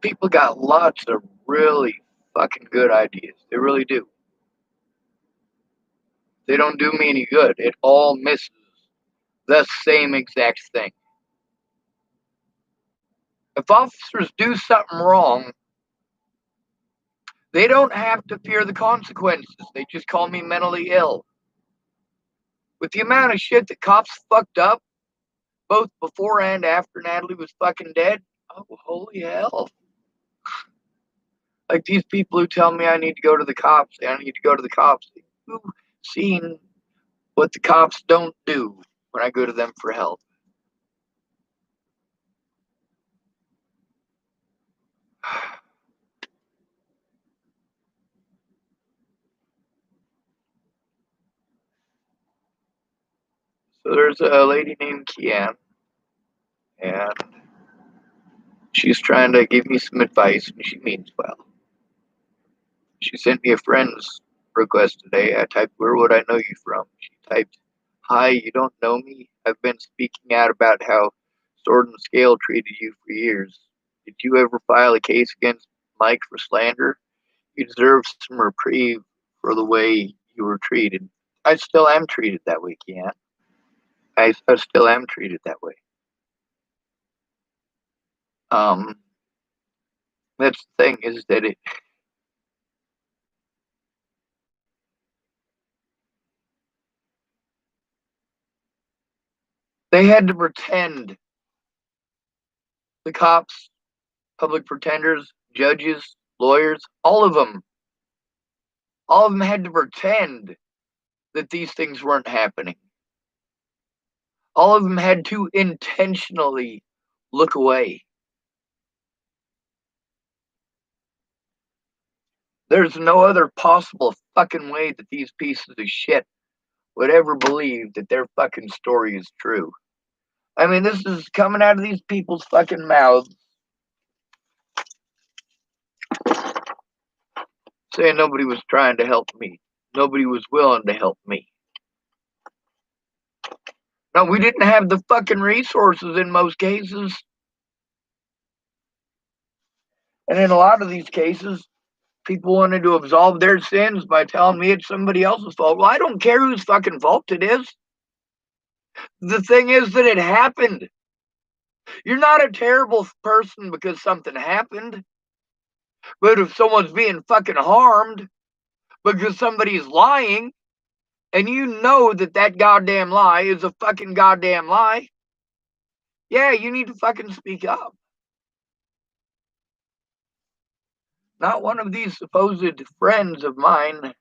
people got lots of really fucking good ideas. They really do. They don't do me any good. It all misses the same exact thing. If officers do something wrong, they don't have to fear the consequences. They just call me mentally ill. With the amount of shit that cops fucked up, both before and after Natalie was fucking dead, oh, holy hell. Like these people who tell me I need to go to the cops, I need to go to the cops. You've seen what the cops don't do when I go to them for help. So there's a lady named Kian, and she's trying to give me some advice, and she means well. She sent me a friend's request today. I typed, "Where would I know you from?" She typed, "Hi, you don't know me? I've been speaking out about how Sword and Scale treated you for years. Did you ever file a case against Mike for slander? You deserve some reprieve for the way you were treated." I still am treated that way, Kian. I still am treated that way. Um, that's the thing is that they had to pretend, the cops, public pretenders, judges, lawyers, all of them had to pretend that these things weren't happening. All of them had to intentionally look away. There's no other possible fucking way that these pieces of shit would ever believe that their fucking story is true. I mean, this is coming out of these people's fucking mouths, saying nobody was trying to help me. Nobody was willing to help me. No, we didn't have the fucking resources in most cases. And in a lot of these cases, people wanted to absolve their sins by telling me it's somebody else's fault. Well, I don't care whose fucking fault it is. The thing is that it happened. You're not a terrible person because something happened. But if someone's being fucking harmed because somebody's lying, and you know that that goddamn lie is a fucking goddamn lie, yeah, you need to fucking speak up. Not one of these supposed friends of mine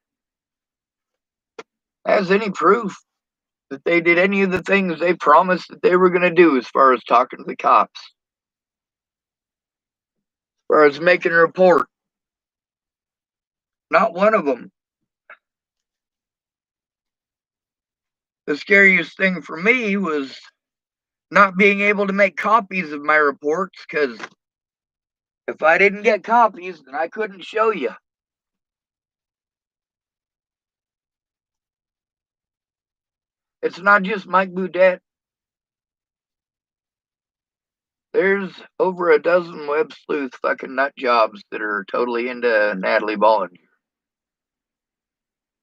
has any proof that they did any of the things they promised that they were going to do as far as talking to the cops, as far as making a report. Not one of them. The scariest thing for me was not being able to make copies of my reports, because if I didn't get copies, then I couldn't show you. It's not just Mike Boudet. There's over a dozen web sleuth fucking nut jobs that are totally into Natalie Bollinger.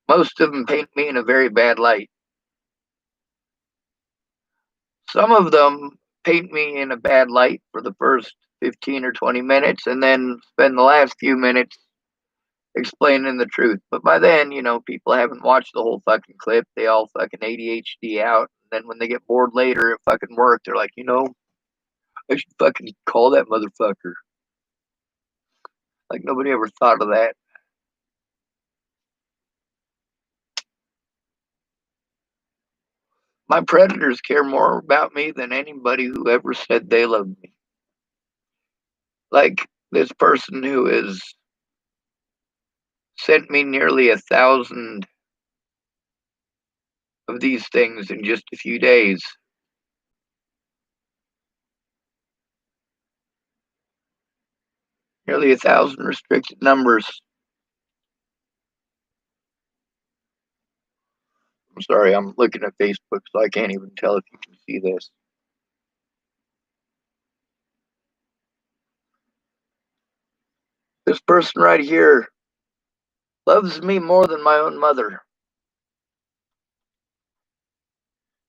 Most of them paint me in a very bad light. Some of them paint me in a bad light for the first 15 or 20 minutes and then spend the last few minutes explaining the truth. But by then, people haven't watched the whole fucking clip. They all fucking ADHD out. And then when they get bored later at fucking work, they're like, I should fucking call that motherfucker. Like nobody ever thought of that. My predators care more about me than anybody who ever said they loved me. Like this person who has sent me nearly 1,000 of these things in just a few days. Nearly 1,000 restricted numbers. I'm sorry, I'm looking at Facebook, so I can't even tell if you can see this. This person right here loves me more than my own mother.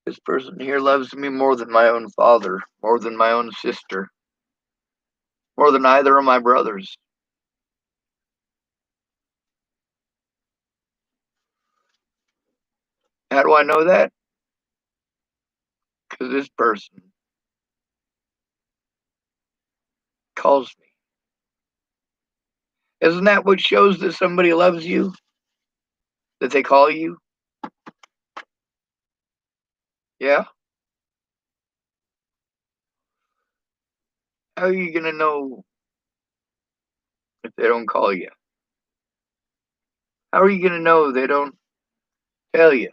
This person here loves me more than my own father, more than my own sister, more than either of my brothers. How do I know that? Because this person calls me. Isn't that what shows that somebody loves you? That they call you? Yeah? How are you going to know if they don't call you? How are you going to know they don't tell you?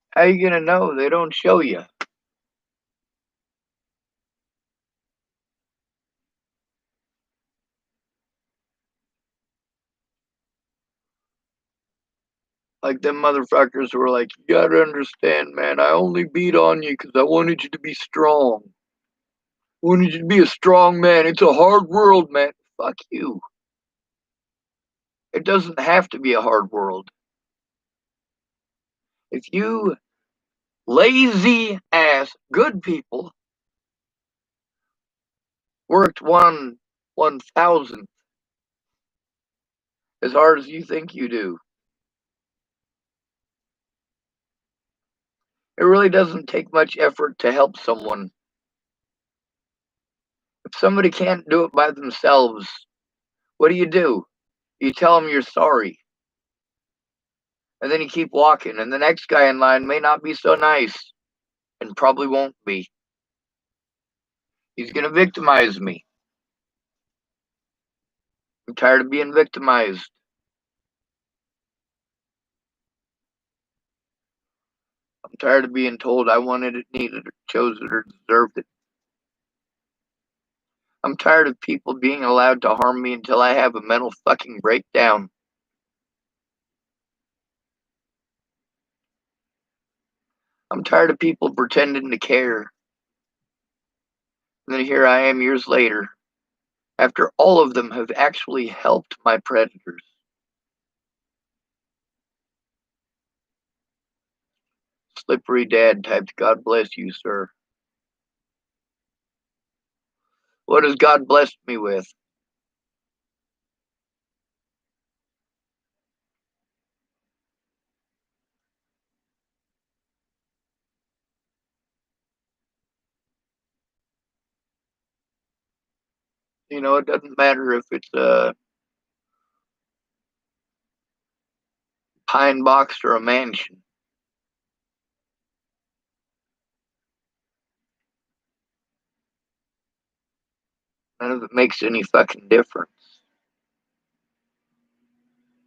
How are you going to know they don't show you? Like them motherfuckers who were like, you gotta understand, man, I only beat on you because I wanted you to be strong. I wanted you to be a strong man. It's a hard world, man. Fuck you. It doesn't have to be a hard world. If you lazy ass good people worked 1/1000th as hard as you think you do, it really doesn't take much effort to help someone. If somebody can't do it by themselves, what do? You tell them you're sorry. And then you keep walking, and the next guy in line may not be so nice and probably won't be. He's going to victimize me. I'm tired of being victimized. I'm tired of being told I wanted it, needed it, chose it, or deserved it. I'm tired of people being allowed to harm me until I have a mental fucking breakdown. I'm tired of people pretending to care. And then here I am years later, after all of them have actually helped my predators. Slippery dad typed, God bless you, sir. What has God blessed me with? You know, it doesn't matter if it's a pine box or a mansion. None of it makes any fucking difference.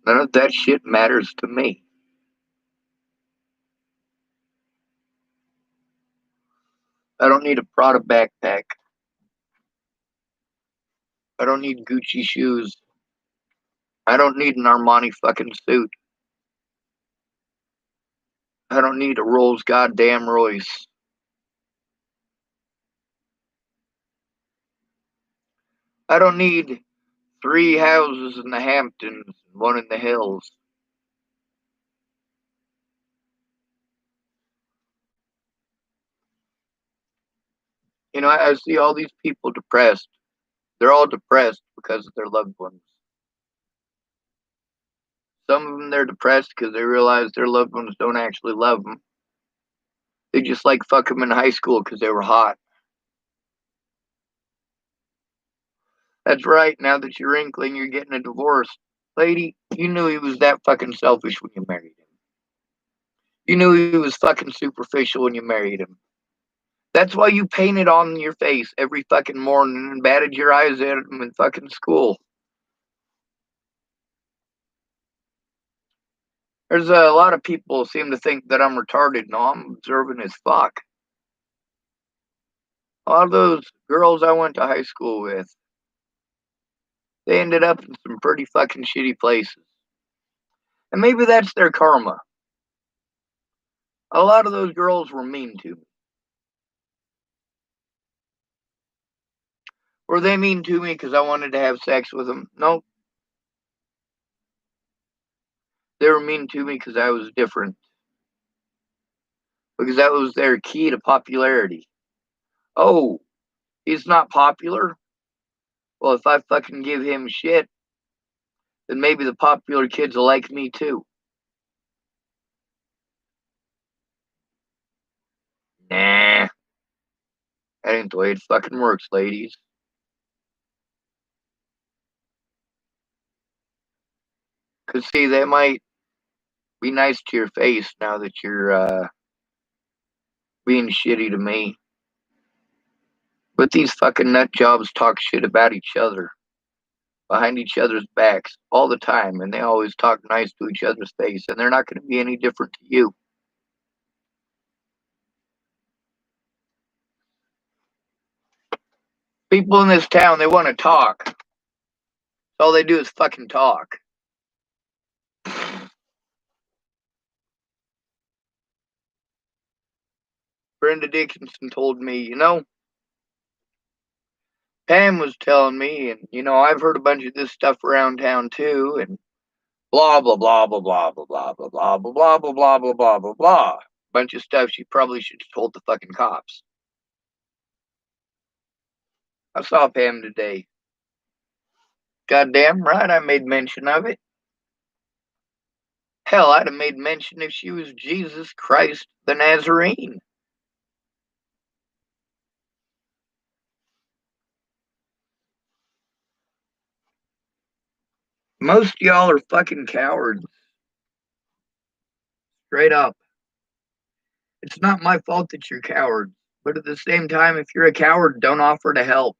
None of that shit matters to me. I don't need a Prada backpack. I don't need Gucci shoes. I don't need an Armani fucking suit. I don't need a Rolls goddamn Royce. I don't need 3 houses in the Hamptons and one in the hills. You know, I see all these people depressed. They're all depressed because of their loved ones. Some of them, they're depressed because they realize their loved ones don't actually love them. They just like fuck them in high school because they were hot. That's right. Now that you're inkling, you're getting a divorce. Lady, you knew he was that fucking selfish when you married him. You knew he was fucking superficial when you married him. That's why you painted on your face every fucking morning and batted your eyes at him in fucking school. There's a lot of people seem to think that I'm retarded. No, I'm observant as fuck. A lot of those girls I went to high school with, they ended up in some pretty fucking shitty places. And maybe that's their karma. A lot of those girls were mean to me. Were they mean to me because I wanted to have sex with them? Nope. They were mean to me because I was different. Because that was their key to popularity. Oh, he's not popular? Well, if I fucking give him shit, then maybe the popular kids will like me too. Nah. That ain't the way it fucking works, ladies. Because, see, they might be nice to your face now that you're being shitty to me. But these fucking nut jobs talk shit about each other, behind each other's backs, all the time. And they always talk nice to each other's face. And they're not going to be any different to you. People in this town, they want to talk. All they do is fucking talk. Brenda Dickinson told me, Pam was telling me, and I've heard a bunch of this stuff around town too, and blah blah blah blah blah blah blah blah blah blah blah blah blah blah blah blah blah. Bunch of stuff she probably should have told the fucking cops. I saw Pam today. Goddamn right, I made mention of it. Hell, I'd have made mention if she was Jesus Christ the Nazarene. Most of y'all are fucking cowards. Straight up. It's not my fault that you're cowards. But at the same time, if you're a coward, don't offer to help.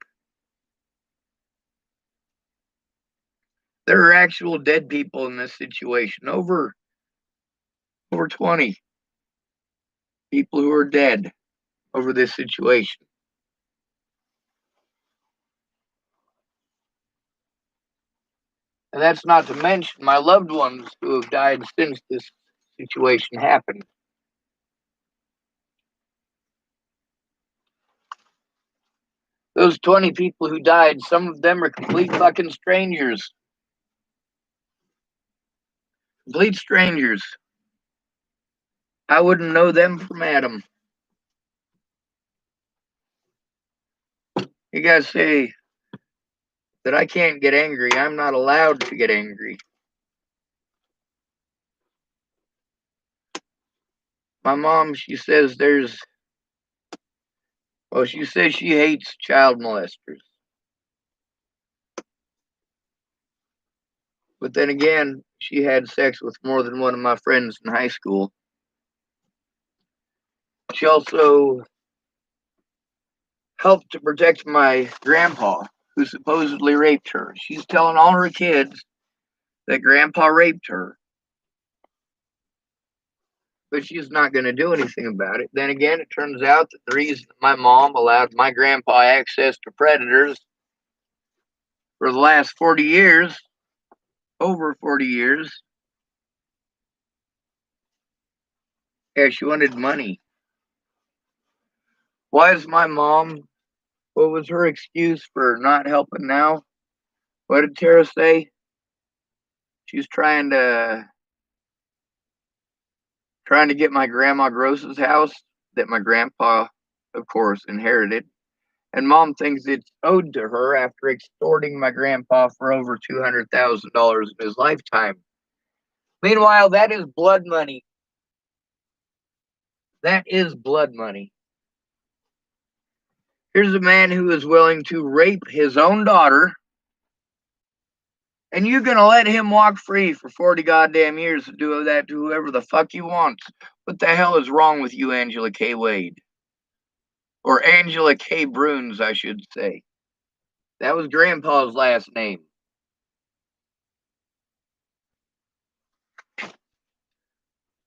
There are actual dead people in this situation. Over 20 people who are dead over this situation. And that's not to mention my loved ones who have died since this situation happened. Those 20 people who died, some of them are complete fucking strangers. Complete strangers. I wouldn't know them from Adam. You guys say that I can't get angry. I'm not allowed to get angry. My mom, she says she says she hates child molesters. But then again, she had sex with more than one of my friends in high school. She also helped to protect my grandpa, who supposedly raped her. She's telling all her kids that grandpa raped her. But she's not going to do anything about it. Then again, it turns out that the reason my mom allowed my grandpa access to predators for the last 40 years, over 40 years, she wanted money. Why is my mom, what was her excuse for not helping now? What did Tara say? She's trying to get my grandma Gross's house that my grandpa, of course, inherited. And mom thinks it's owed to her after extorting my grandpa for over $200,000 in his lifetime. Meanwhile, that is blood money. That is blood money. Here's a man who is willing to rape his own daughter, and you're going to let him walk free for 40 goddamn years to do that to whoever the fuck he wants. What the hell is wrong with you, Angela K. Wade? Or Angela K. Bruns, I should say. That was Grandpa's last name.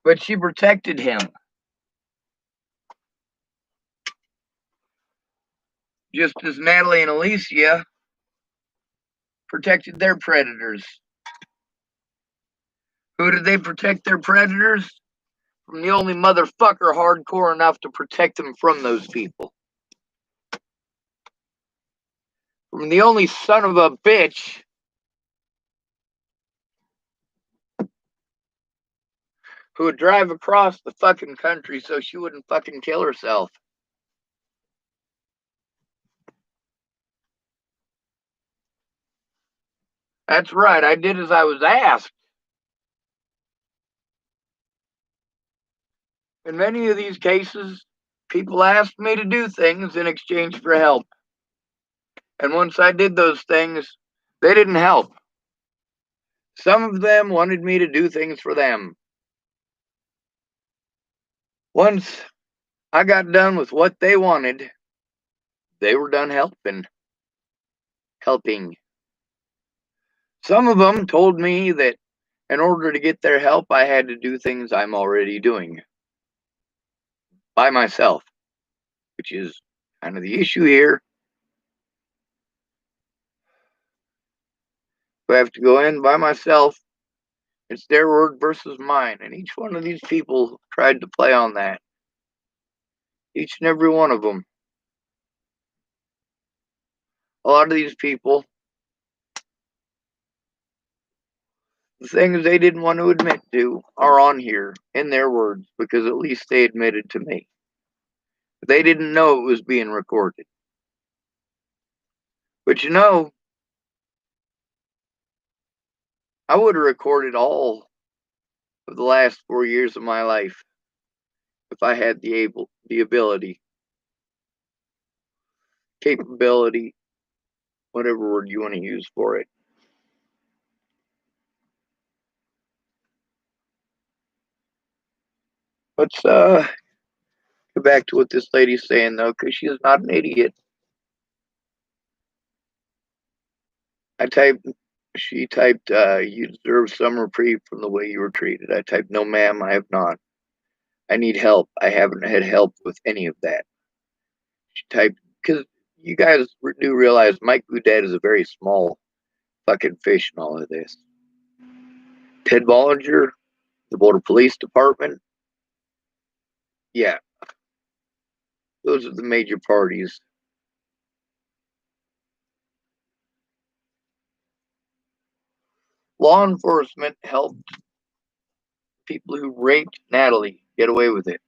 But she protected him. Just as Natalie and Alicia protected their predators. Who did they protect their predators? From the only motherfucker hardcore enough to protect them from those people. from the only son of a bitch who would drive across the fucking country so she wouldn't fucking kill herself. That's right, I did as I was asked. In many of these cases, people asked me to do things in exchange for help. And once I did those things, they didn't help. Some of them wanted me to do things for them. Once I got done with what they wanted, they were done helping. Some of them told me that in order to get their help, I had to do things I'm already doing by myself, which is kind of the issue here. If I have to go in by myself, it's their word versus mine. And each one of these people tried to play on that. Each and every one of them. A lot of these people, the things they didn't want to admit to are on here in their words because at least they admitted to me. But they didn't know it was being recorded. But you know, I would have recorded all of the last 4 years of my life if I had the ability, capability, whatever word you want to use for it. Let's go back to what this lady's saying though, because she is not an idiot. She typed, you deserve some reprieve from the way you were treated. I typed, no ma'am, I have not. I need help. I haven't had help with any of that. She typed, because you guys do realize Mike Boudet is a very small fucking fish in all of this. Ted Bollinger, the Boulder Police Department, yeah, those are the major parties. Law enforcement helped people who raped Natalie get away with it.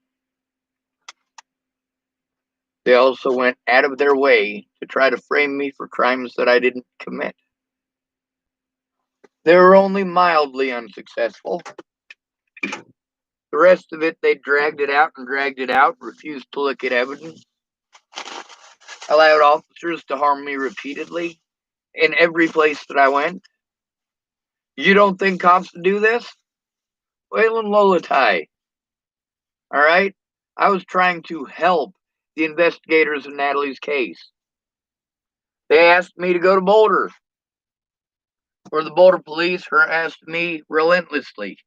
They also went out of their way to try to frame me for crimes that I didn't commit. They were only mildly unsuccessful. The rest of it, they dragged it out, refused to look at evidence, allowed officers to harm me repeatedly in every place that I went. You don't think cops do this? Waylon Lolatai. All right? I was trying to help the investigators in Natalie's case. They asked me to go to Boulder, where the Boulder police harassed me relentlessly.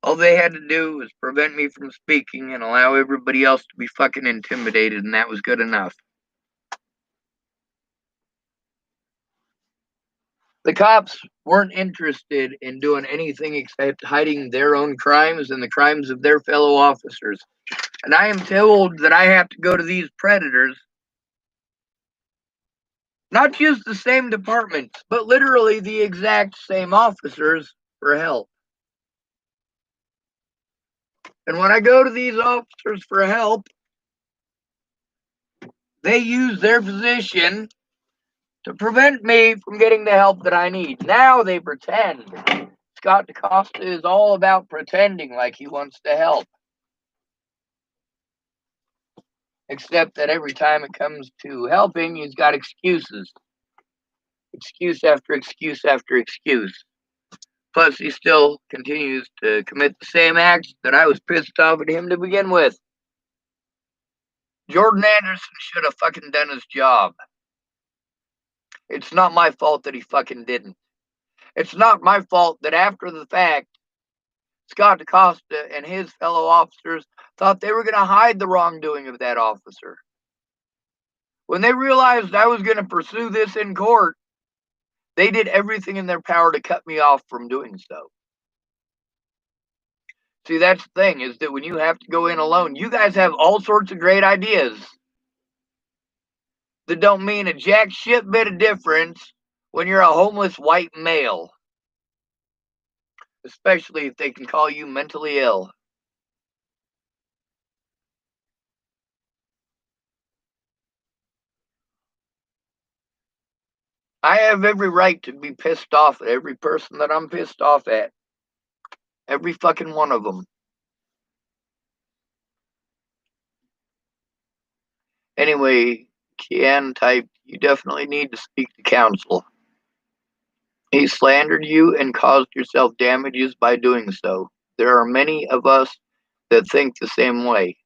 All they had to do was prevent me from speaking and allow everybody else to be fucking intimidated, and that was good enough. The cops weren't interested in doing anything except hiding their own crimes and the crimes of their fellow officers. And I am told that I have to go to these predators, not just the same departments, but literally the exact same officers for help. And when I go to these officers for help, they use their position to prevent me from getting the help that I need. Now they pretend. Scott DeCosta is all about pretending like he wants to help. Except that every time it comes to helping, he's got excuses. Excuse after excuse after excuse. Plus, he still continues to commit the same acts that I was pissed off at him to begin with. Jordan Anderson should have fucking done his job. It's not my fault that he fucking didn't. It's not my fault that after the fact, Scott DeCosta and his fellow officers thought they were going to hide the wrongdoing of that officer. When they realized I was going to pursue this in court, they did everything in their power to cut me off from doing so. See, that's the thing, is that when you have to go in alone, you guys have all sorts of great ideas that don't mean a jack shit bit of difference when you're a homeless white male. Especially if they can call you mentally ill. I have every right to be pissed off at every person that I'm pissed off at. Every fucking one of them. Anyway, Kian typed, you definitely need to speak to counsel. He slandered you and caused yourself damages by doing so. There are many of us that think the same way.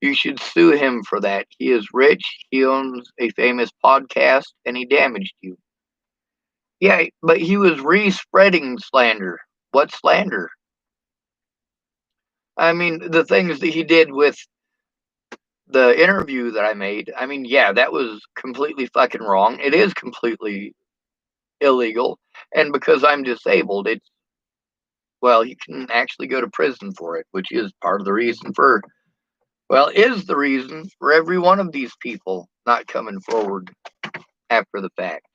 You should sue him for that. He is rich, he owns a famous podcast, and he damaged you. Yeah, but he was re-spreading slander. What slander? I mean, the things that he did with the interview that I made, I mean, yeah, that was completely fucking wrong. It is completely illegal. And because I'm disabled, it's, well, you can actually go to prison for it, which is part of the reason for, well, is the reason for every one of these people not coming forward after the fact.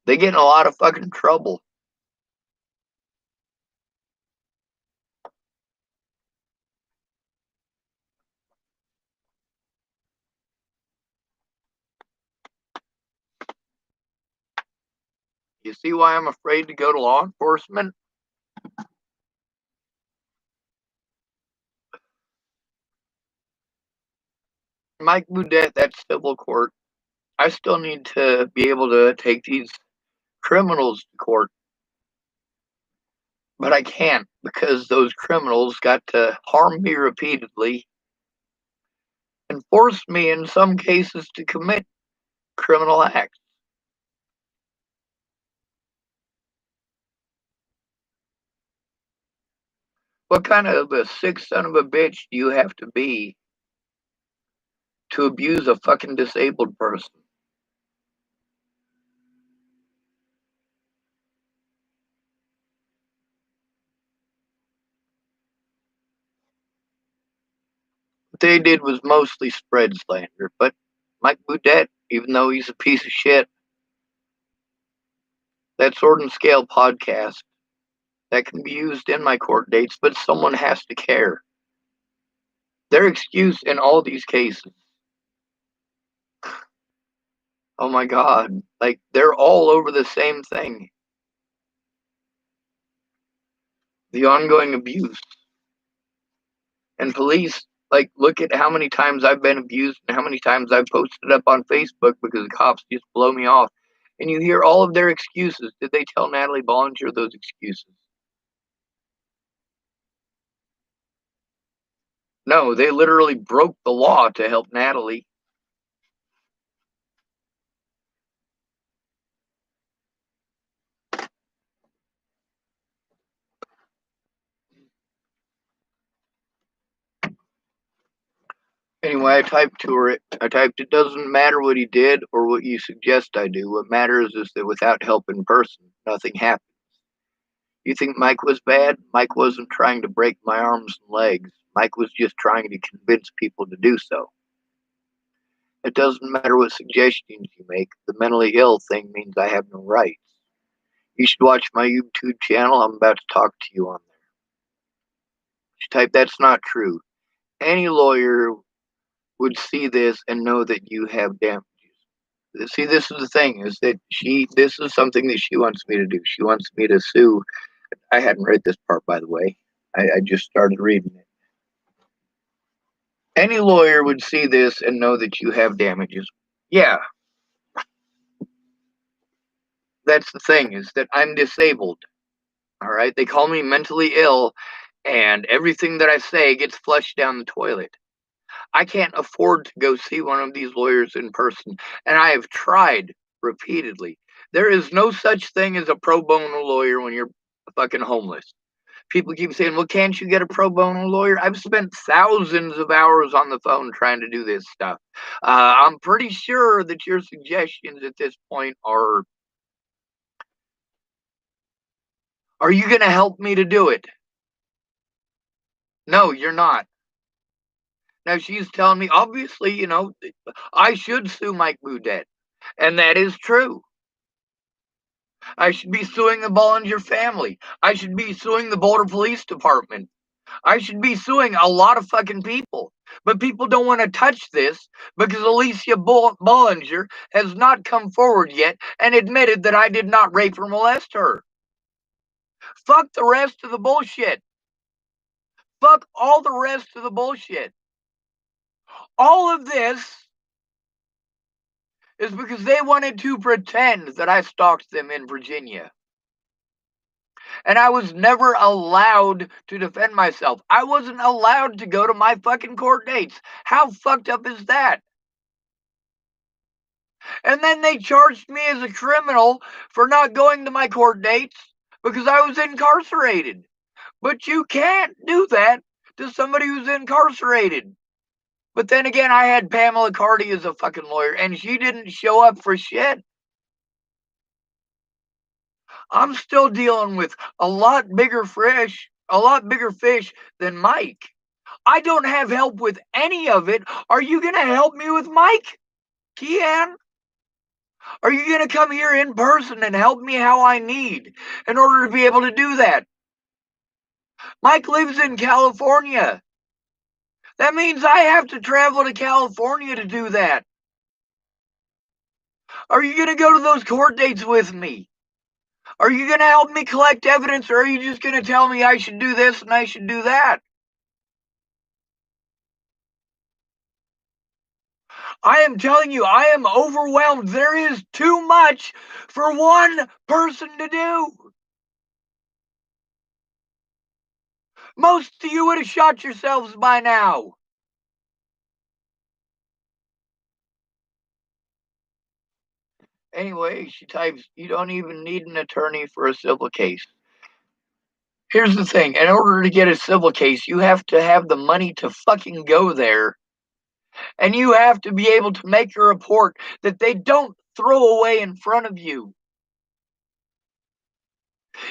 They get in a lot of fucking trouble. You see why I'm afraid to go to law enforcement? Mike Boudet, that's civil court. I still need to be able to take these criminals to court, but I can't because those criminals got to harm me repeatedly and force me in some cases to commit criminal acts. What kind of a sick son of a bitch do you have to be to abuse a fucking disabled person? What they did was mostly spread slander, but Mike Boudet, even though he's a piece of shit, that Sword and Scale podcast, that can be used in my court dates, but someone has to care. Their excuse in all these cases, oh my god, like they're all over the same thing. The ongoing abuse. And police, like, look at how many times I've been abused and how many times I've posted up on Facebook because the cops just blow me off. And you hear all of their excuses. Did they tell Natalie Bollinger those excuses? No, they literally broke the law to help Natalie. Anyway, I typed to her, I typed, it doesn't matter what he did or what you suggest I do. What matters is that without help in person, nothing happens. You think Mike was bad? Mike wasn't trying to break my arms and legs. Mike was just trying to convince people to do so. It doesn't matter what suggestions you make. The mentally ill thing means I have no rights. You should watch my YouTube channel. I'm about to talk to you on there. She typed, that's not true. Any lawyer would see this and know that you have damages. See, this is the thing, is that this is something that she wants me to do. She wants me to sue. I hadn't read this part, by the way. I just started reading it. Any lawyer would see this and know that you have damages. Yeah, that's the thing, is that I'm disabled. All right. They call me mentally ill, and everything that I say gets flushed down the toilet. I can't afford to go see one of these lawyers in person, and I have tried repeatedly. There is no such thing as a pro bono lawyer when you're fucking homeless. People keep saying, well, can't you get a pro bono lawyer? I've spent thousands of hours on the phone trying to do this stuff. I'm pretty sure that your suggestions at this point are Are you going to help me to do it? No, you're not. Now she's telling me, obviously, I should sue Mike Boudet. And that is true. I should be suing the Bollinger family. I should be suing the Boulder Police Department. I should be suing a lot of fucking people. But people don't want to touch this because Alicia Bollinger has not come forward yet and admitted that I did not rape or molest her. Fuck the rest of the bullshit. Fuck all the rest of the bullshit. All of this is because they wanted to pretend that I stalked them in Virginia. And I was never allowed to defend myself. I wasn't allowed to go to my fucking court dates. How fucked up is that? And then they charged me as a criminal for not going to my court dates because I was incarcerated. But you can't do that to somebody who's incarcerated. But then again, I had Pamela Cardi as a fucking lawyer, and she didn't show up for shit. I'm still dealing with a lot bigger fish than Mike. I don't have help with any of it. Are you going to help me with Mike? Kian? Are you going to come here in person and help me how I need in order to be able to do that? Mike lives in California. That means I have to travel to California to do that. Are you going to go to those court dates with me? Are you going to help me collect evidence, or are you just going to tell me I should do this and I should do that? I am telling you, I am overwhelmed. There is too much for one person to do. Most of you would have shot yourselves by now. Anyway, she types, you don't even need an attorney for a civil case. Here's the thing, in order to get a civil case, you have to have the money to fucking go there. And you have to be able to make a report that they don't throw away in front of you.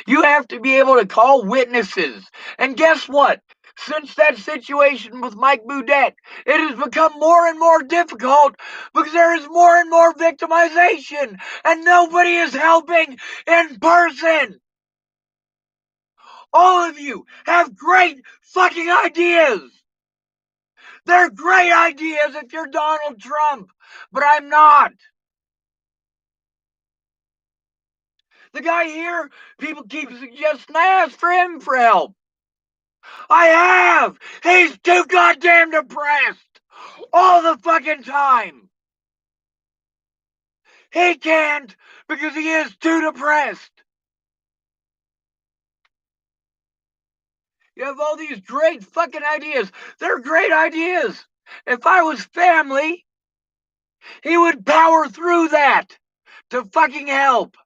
You have to be able to call witnesses. And guess what? Since that situation with Mike Boudet, it has become more and more difficult because there is more and more victimization and nobody is helping in person. All of you have great fucking ideas. They're great ideas if you're Donald Trump, but I'm not. The guy here, people keep suggesting I ask for him for help. I have! He's too goddamn depressed! All the fucking time! He can't because he is too depressed! You have all these great fucking ideas. They're great ideas. If I was family, he would power through that to fucking help.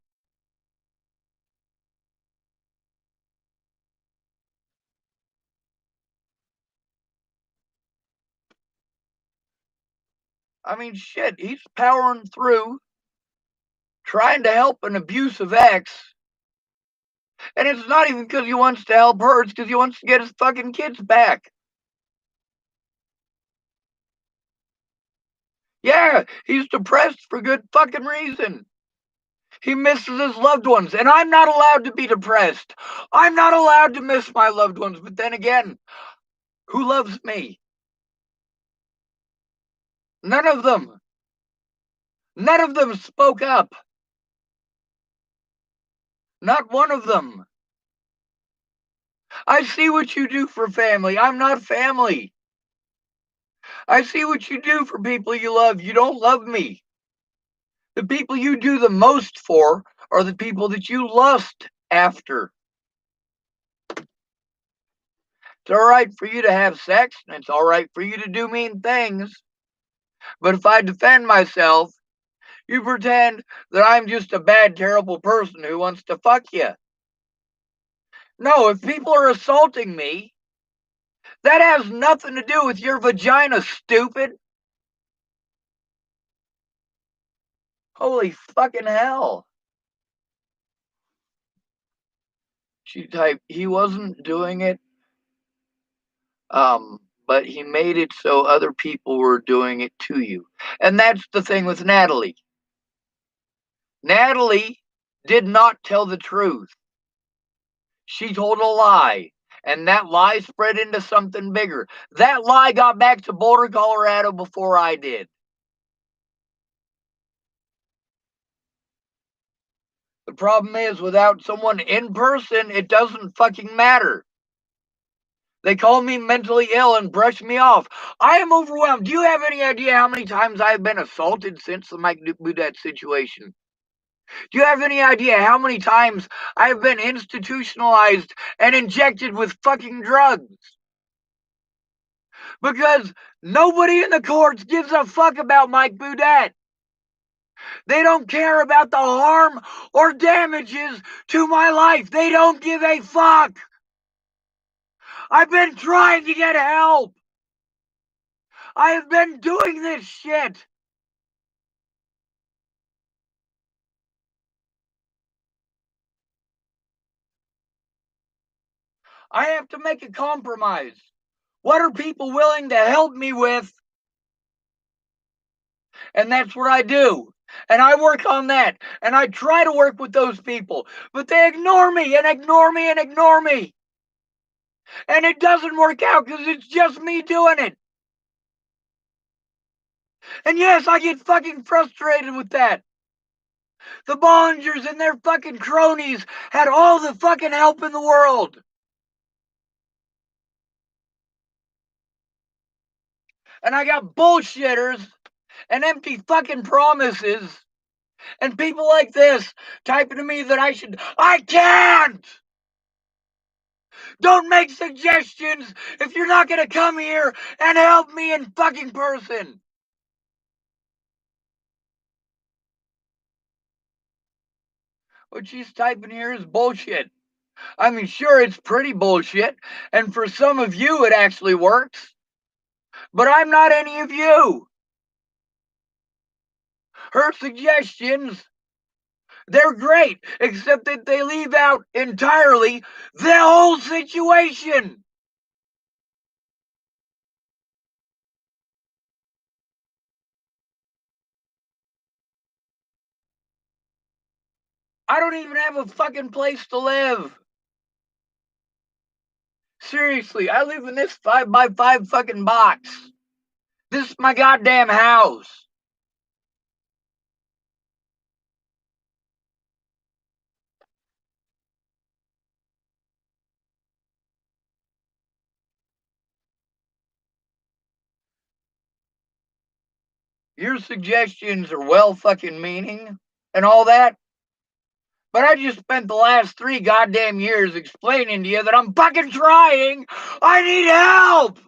I mean, shit, he's powering through trying to help an abusive ex. And it's not even because he wants to help her, it's because he wants to get his fucking kids back. Yeah, he's depressed for good fucking reason. He misses his loved ones, and I'm not allowed to be depressed. I'm not allowed to miss my loved ones, but then again, who loves me? None of them. None of them spoke up. Not one of them. I see what you do for family. I'm not family. I see what you do for people you love. You don't love me. The people you do the most for are the people that you lust after. It's all right for you to have sex, and it's all right for you to do mean things. But if I defend myself, you pretend that I'm just a bad, terrible person who wants to fuck you. No, if people are assaulting me, that has nothing to do with your vagina, stupid. Holy fucking hell. She typed, he wasn't doing it, but he made it so other people were doing it to you. And that's the thing with Natalie. Natalie did not tell the truth. She told a lie, and that lie spread into something bigger. That lie got back to Boulder, Colorado before I did. The problem is, without someone in person, it doesn't fucking matter. They call me mentally ill and brush me off. I am overwhelmed. Do you have any idea how many times I've been assaulted since the Mike Boudet situation? Do you have any idea how many times I've been institutionalized and injected with fucking drugs? Because nobody in the courts gives a fuck about Mike Boudet. They don't care about the harm or damages to my life. They don't give a fuck. I've been trying to get help. I have been doing this shit. I have to make a compromise. What are people willing to help me with? And that's what I do. And I work on that. And I try to work with those people. But they ignore me and ignore me and ignore me. And it doesn't work out because it's just me doing it. And yes, I get fucking frustrated with that. The Bollingers and their fucking cronies had all the fucking help in the world. And I got bullshitters and empty fucking promises and people like this typing to me that I can't! Don't make suggestions if you're not gonna come here and help me in fucking person. What she's typing here is bullshit. I mean, sure, it's pretty bullshit, and for some of you it actually works, but I'm not any of you. Her suggestions, they're great, except that they leave out entirely the whole situation. I don't even have a fucking place to live. Seriously, I live in this 5x5 fucking box. This is my goddamn house. Your suggestions are well fucking meaning and all that, but I just spent the last 3 goddamn years explaining to you that I'm fucking trying. I need help.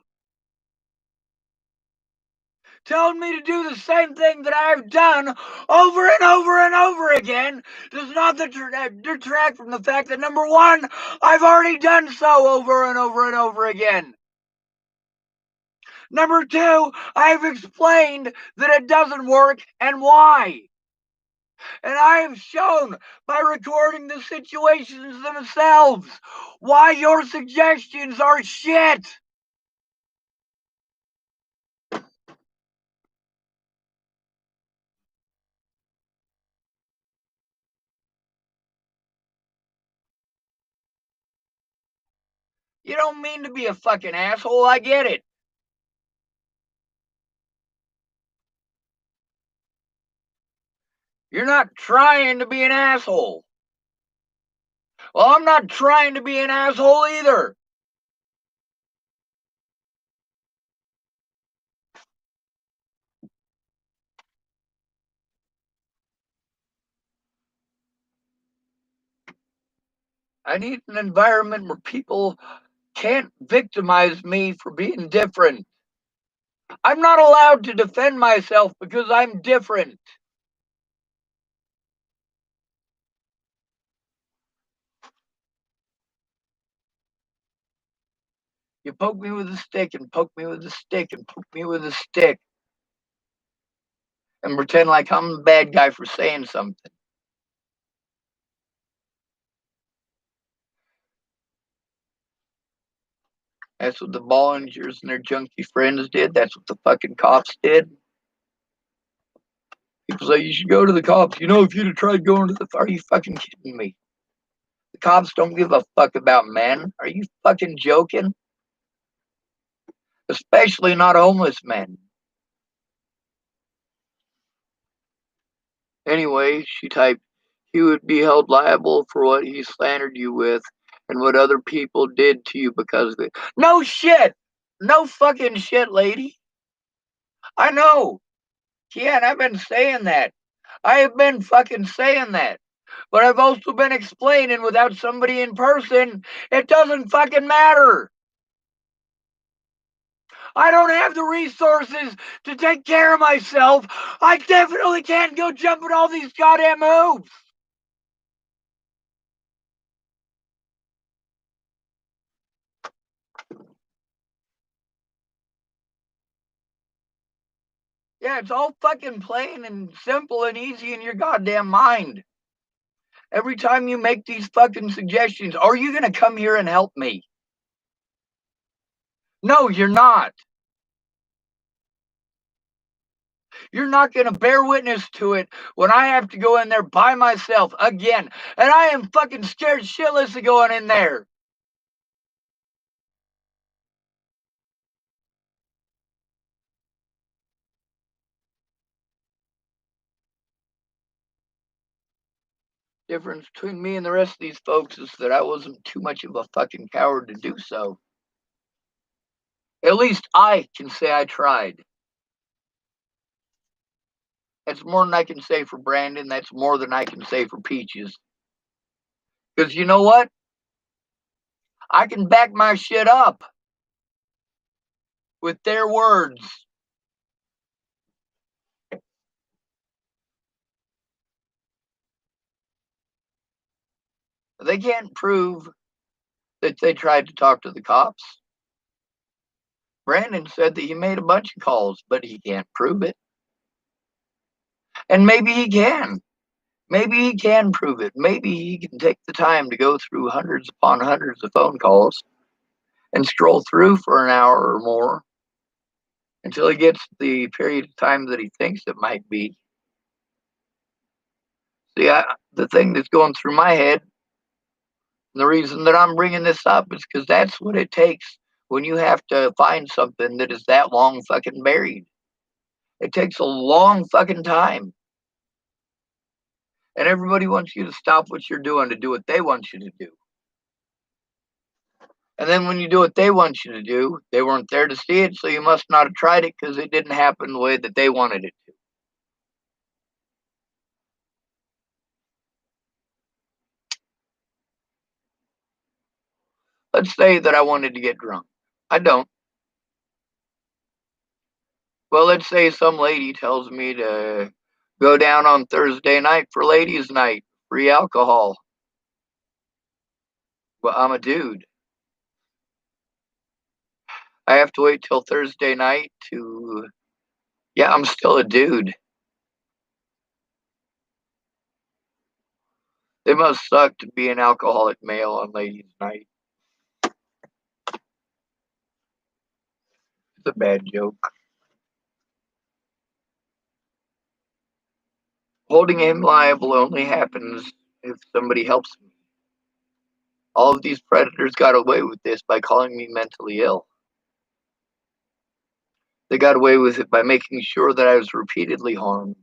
Telling me to do the same thing that I've done over and over and over again does not detract from the fact that, number one, I've already done so over and over and over again. Number two, I've explained that it doesn't work and why. And I have shown by recording the situations themselves why your suggestions are shit. You don't mean to be a fucking asshole, I get it. You're not trying to be an asshole. Well, I'm not trying to be an asshole either. I need an environment where people can't victimize me for being different. I'm not allowed to defend myself because I'm different. You poke me with a stick and poke me with a stick and poke me with a stick and pretend like I'm the bad guy for saying something. That's what the Bollingers and their junkie friends did. That's what the fucking cops did. People say you should go to the cops. You know, if you'd have tried going to the... Are you fucking kidding me? The cops don't give a fuck about men. Are you fucking joking? Especially not homeless men. Anyway, she typed, he would be held liable for what he slandered you with and what other people did to you because of it. No shit! No fucking shit, lady. I know. Yeah, and I've been saying that. I have been fucking saying that. But I've also been explaining without somebody in person, it doesn't fucking matter. I don't have the resources to take care of myself. I definitely can't go jumping all these goddamn hoops. Yeah, it's all fucking plain and simple and easy in your goddamn mind. Every time you make these fucking suggestions, are you going to come here and help me? No, you're not. You're not going to bear witness to it when I have to go in there by myself again. And I am fucking scared shitless of going in there. Difference between me and the rest of these folks is that I wasn't too much of a fucking coward to do so. At least I can say I tried. That's more than I can say for Brandon. That's more than I can say for Peaches. Because you know what? I can back my shit up with their words. They can't prove that they tried to talk to the cops. Brandon said that he made a bunch of calls, but he can't prove it. And maybe he can. Maybe he can prove it. Maybe he can take the time to go through hundreds upon hundreds of phone calls and scroll through for an hour or more until he gets the period of time that he thinks it might be. See, the thing that's going through my head, and the reason that I'm bringing this up is because that's what it takes when you have to find something that is that long fucking buried. It takes a long fucking time. And everybody wants you to stop what you're doing to do what they want you to do. And then when you do what they want you to do, they weren't there to see it, so you must not have tried it because it didn't happen the way that they wanted it to. Let's say that I wanted to get drunk. I don't. Well, let's say some lady tells me to go down on Thursday night for ladies' night, free alcohol. Well, I'm a dude. I have to wait till Thursday night to. Yeah, I'm still a dude. It must suck to be an alcoholic male on ladies' night. It's a bad joke. Holding him liable only happens if somebody helps me. All of these predators got away with this by calling me mentally ill. They got away with it by making sure that I was repeatedly harmed.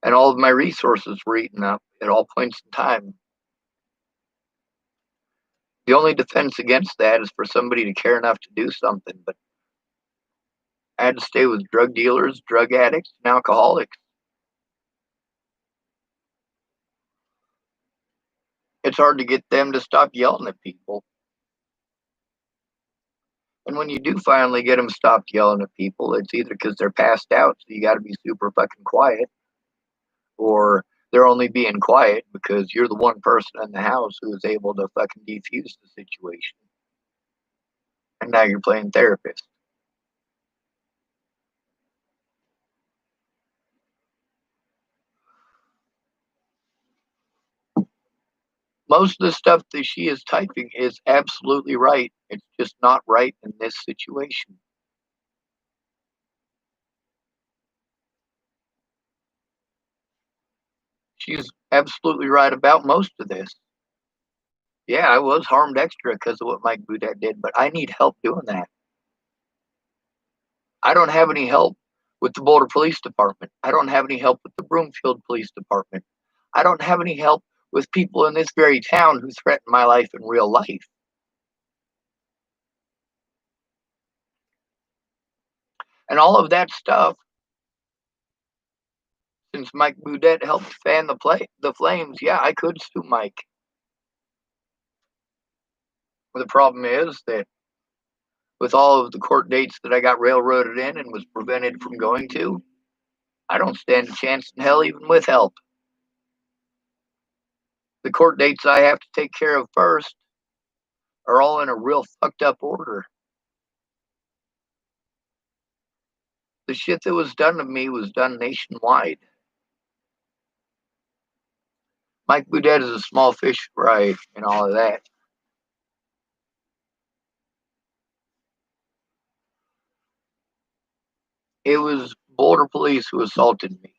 And all of my resources were eaten up at all points in time. The only defense against that is for somebody to care enough to do something, but I had to stay with drug dealers, drug addicts, and alcoholics. It's hard to get them to stop yelling at people. And when you do finally get them stopped yelling at people, it's either because they're passed out, so you got to be super fucking quiet, or they're only being quiet because you're the one person in the house who is able to fucking defuse the situation. And now you're playing therapist. Most of the stuff that she is typing is absolutely right. It's just not right in this situation. She's absolutely right about most of this. Yeah, I was harmed extra because of what Mike Boudet did, but I need help doing that. I don't have any help with the Boulder Police Department. I don't have any help with the Broomfield Police Department. I don't have any help with people in this very town who threaten my life in real life. And all of that stuff, since Mike Boudet helped fan the flames, yeah, I could sue Mike. But the problem is that with all of the court dates that I got railroaded in and was prevented from going to, I don't stand a chance in hell even with help. The court dates I have to take care of first are all in a real fucked up order. The shit that was done to me was done nationwide. Mike Boudet is a small fish fry and all of that. It was Boulder police who assaulted me.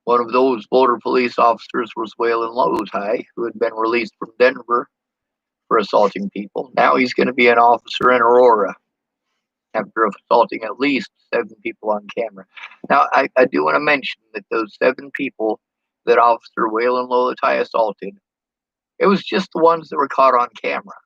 One of those Boulder police officers was Waylon Lowtie, who had been released from Denver for assaulting people. Now he's going to be an officer in Aurora after assaulting at least 7 people on camera. Now, I do want to mention that those 7 people that Officer Waylon Lowtie assaulted, it was just the ones that were caught on camera.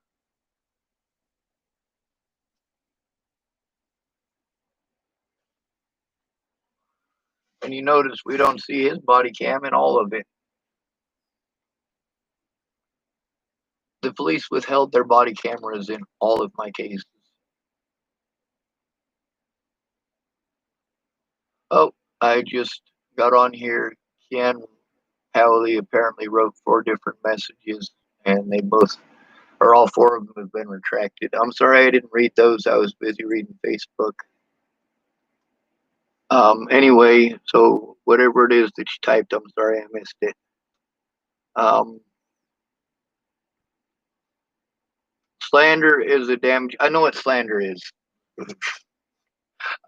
And you notice we don't see his body cam in all of it. The police withheld their body cameras in all of my cases. Oh, I just got on here. Ken Howley apparently wrote 4 different messages, and they both, or all 4 of them, have been retracted. I'm sorry I didn't read those. I was busy reading Facebook. Anyway, so whatever it is that you typed, I'm sorry I missed it. Slander is a damage. I know what slander is.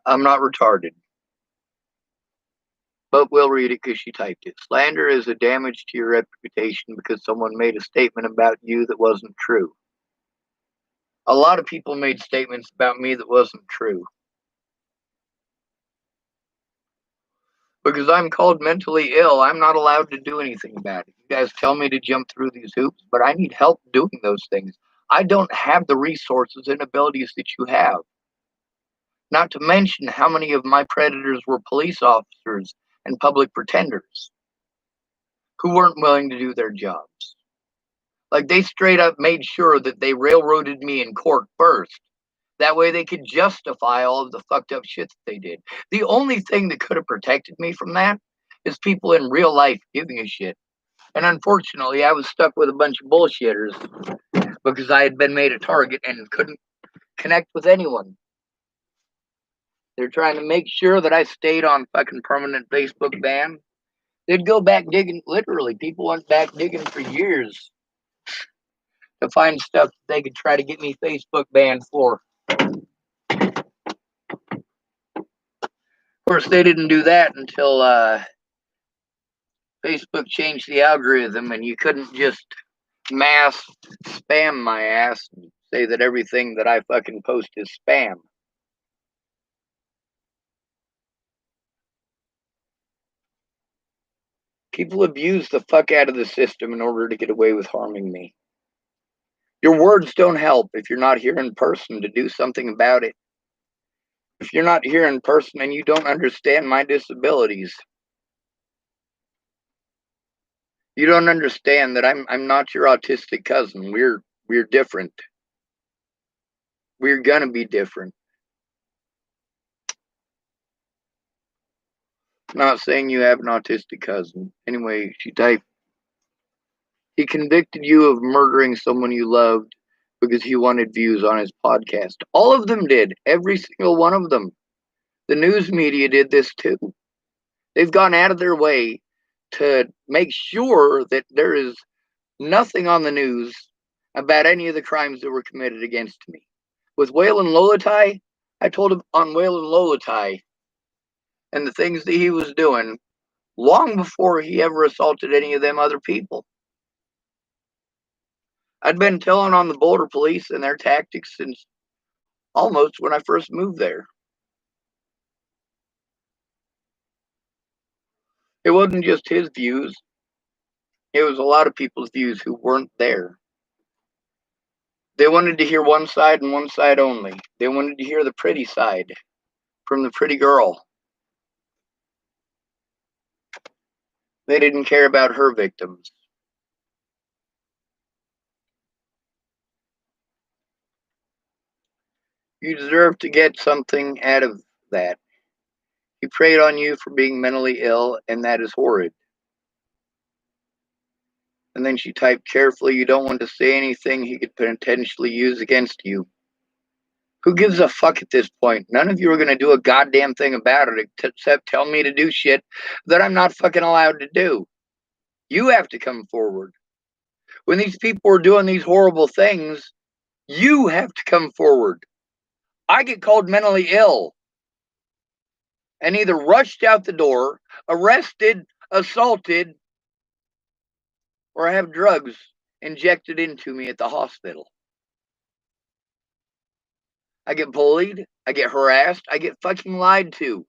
I'm not retarded, but we'll read it because she typed it. Slander is a damage to your reputation because someone made a statement about you that wasn't true. A lot of people made statements about me that wasn't true. Because I'm called mentally ill, I'm not allowed to do anything about it. You guys tell me to jump through these hoops, but I need help doing those things. I don't have the resources and abilities that you have. Not to mention how many of my predators were police officers and public pretenders who weren't willing to do their jobs. Like, they straight up made sure that they railroaded me in court first. That way they could justify all of the fucked up shit that they did. The only thing that could have protected me from that is people in real life giving a shit. And unfortunately, I was stuck with a bunch of bullshitters because I had been made a target and couldn't connect with anyone. They're trying to make sure that I stayed on fucking permanent Facebook ban. They'd go back digging, literally. People went back digging for years to find stuff that they could try to get me Facebook banned for. Of course, they didn't do that until Facebook changed the algorithm and you couldn't just mass spam my ass and say that everything that I fucking post is spam. People abuse the fuck out of the system in order to get away with harming me. Your words don't help if you're not here in person to do something about it. If you're not here in person and you don't understand my disabilities, you don't understand that I'm not your autistic cousin. We're different. We're gonna be different. I'm not saying you have an autistic cousin. Anyway, she typed, he convicted you of murdering someone you loved because he wanted views on his podcast. All of them did. Every single one of them. The news media did this too. They've gone out of their way to make sure that there is nothing on the news about any of the crimes that were committed against me. With Waylon Lolatai, I told him on Waylon Lolatai and the things that he was doing long before he ever assaulted any of them other people. I'd been telling on the border police and their tactics since almost when I first moved there. It wasn't just his views. It was a lot of people's views who weren't there. They wanted to hear one side and one side only. They wanted to hear the pretty side from the pretty girl. They didn't care about her victims. You deserve to get something out of that. He preyed on you for being mentally ill, and that is horrid. And then she typed carefully, you don't want to say anything he could potentially use against you. Who gives a fuck at this point? None of you are going to do a goddamn thing about it except tell me to do shit that I'm not fucking allowed to do. You have to come forward. When these people are doing these horrible things, you have to come forward. I get called mentally ill and either rushed out the door, arrested, assaulted, or have drugs injected into me at the hospital. I get bullied, I get harassed, I get fucking lied to.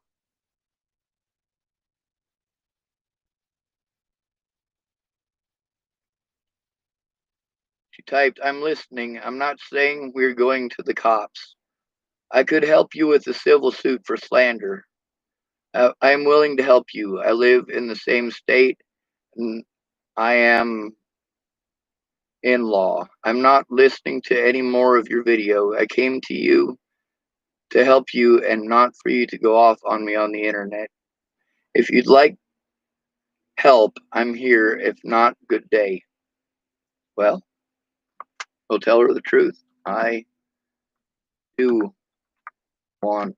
She typed, I'm listening. I'm not saying we're going to the cops. I could help you with a civil suit for slander. I'm willing to help you. I live in the same state and I am in law. I'm not listening to any more of your video. I came to you to help you and not for you to go off on me on the internet. If you'd like help, I'm here. If not, good day. Well, we'll tell her the truth. I do want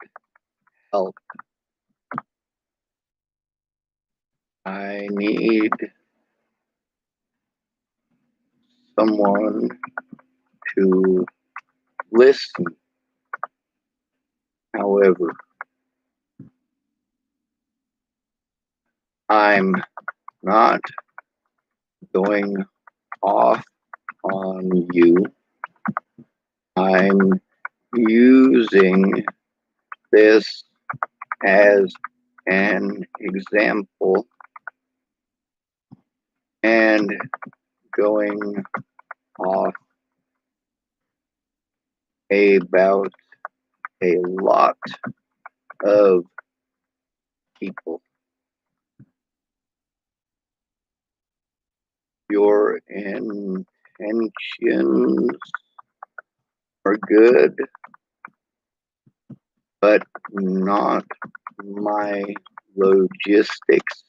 help. I need someone to listen. However, I'm not going off on you. I'm using this as an example and going off about a lot of people. Your intentions are good, but not my logistics.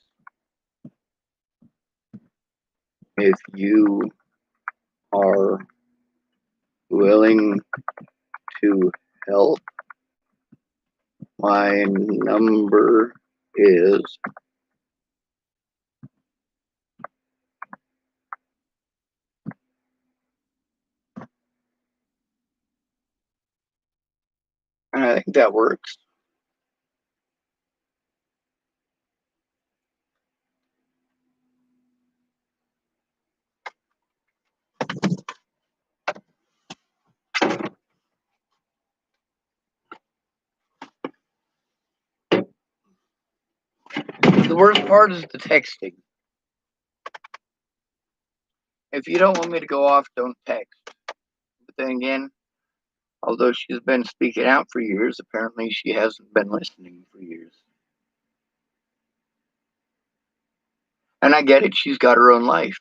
If you are willing to help, my number is and I think that works. The worst part is the texting. If you don't want me to go off, don't text. But then again, although she's been speaking out for years, apparently she hasn't been listening for years. And I get it, she's got her own life.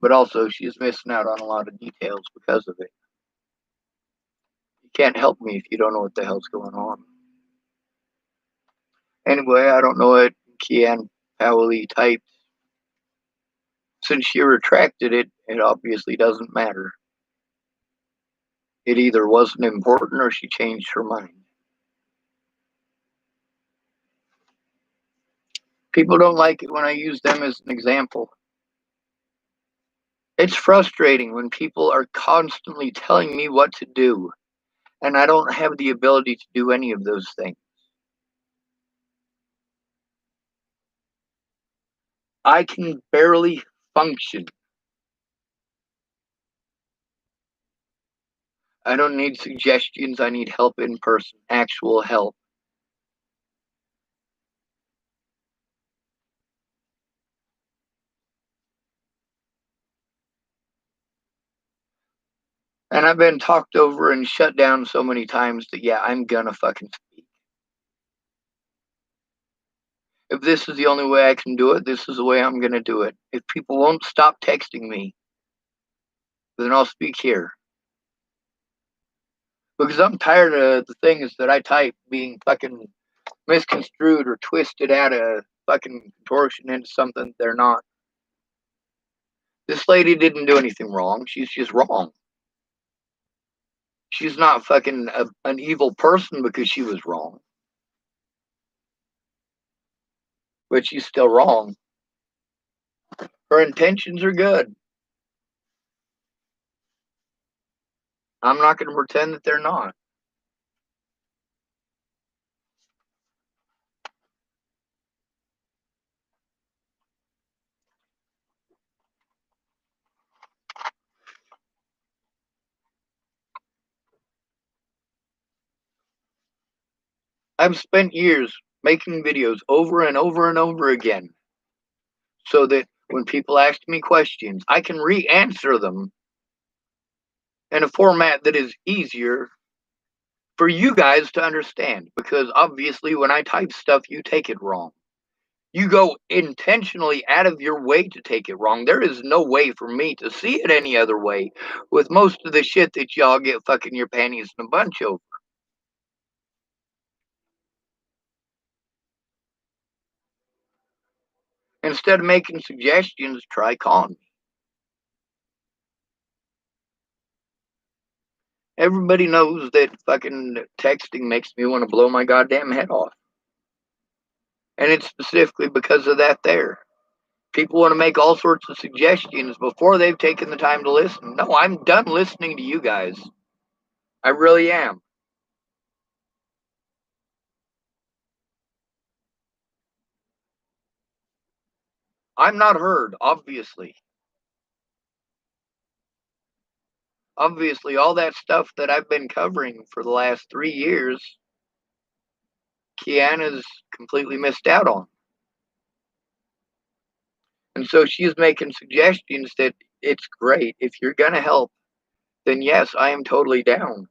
But also, she's missing out on a lot of details because of it. You can't help me if you don't know what the hell's going on. Anyway, I don't know what Kian Powley typed. Since she retracted it, it obviously doesn't matter. It either wasn't important or she changed her mind. People don't like it when I use them as an example. It's frustrating when people are constantly telling me what to do, and I don't have the ability to do any of those things. I can barely function. I don't need suggestions. I need help in person, actual help. And I've been talked over and shut down so many times that, yeah, I'm gonna fucking speak. If this is the only way I can do it, this is the way I'm gonna do it. If people won't stop texting me, then I'll speak here. Because I'm tired of the things that I type being fucking misconstrued or twisted out of fucking contortion into something they're not. This lady didn't do anything wrong. She's just wrong. She's not fucking an evil person because she was wrong. But she's still wrong. Her intentions are good. I'm not going to pretend that they're not. I've spent years making videos over and over and over again so that when people ask me questions, I can re answer them in a format that is easier for you guys to understand. Because obviously, when I type stuff, you take it wrong. You go intentionally out of your way to take it wrong. There is no way for me to see it any other way with most of the shit that y'all get fucking your panties in a bunch over. Instead of making suggestions, try calling me. Everybody knows that fucking texting makes me want to blow my goddamn head off. And it's specifically because of that there. People want to make all sorts of suggestions before they've taken the time to listen. No, I'm done listening to you guys. I really am. I'm not heard, obviously. Obviously, all that stuff that I've been covering for the last 3 years, Kiana's completely missed out on. And so she's making suggestions that it's great. If you're going to help, then yes, I am totally down.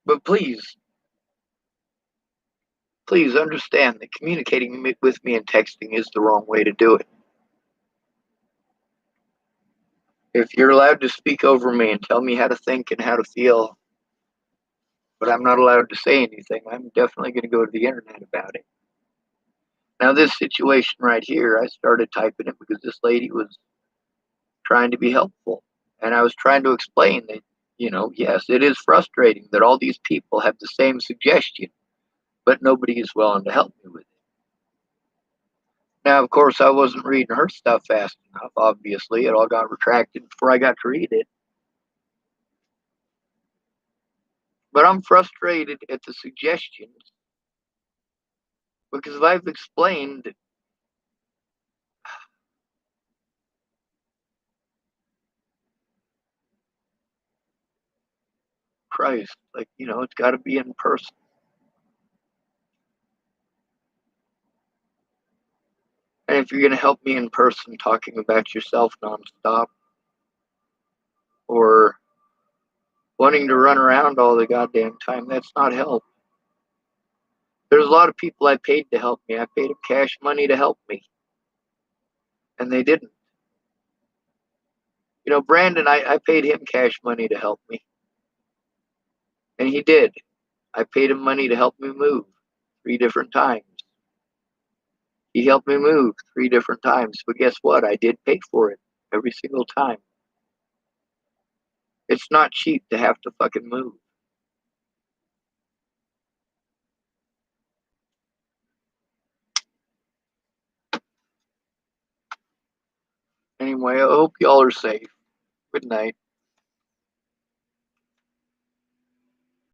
But please understand that communicating with me and texting is the wrong way to do it. If you're allowed to speak over me and tell me how to think and how to feel, but I'm not allowed to say anything, I'm definitely going to go to the internet about it. Now, this situation right here, I started typing it because this lady was trying to be helpful. And I was trying to explain that, yes, it is frustrating that all these people have the same suggestion, but nobody is willing to help me with it. Now, of course, I wasn't reading her stuff fast enough. Obviously, it all got retracted before I got to read it. But I'm frustrated at the suggestions because if I've explained, Christ, like, it's got to be in person. And if you're going to help me in person talking about yourself nonstop or wanting to run around all the goddamn time, that's not help. There's a lot of people I paid to help me. I paid them cash money to help me, and they didn't. Brandon, I paid him cash money to help me, and he did. I paid him money to help me move 3 different times. He helped me move 3 different times, but guess what? I did pay for it every single time. It's not cheap to have to fucking move. anyway, I hope y'all are safe. Good night.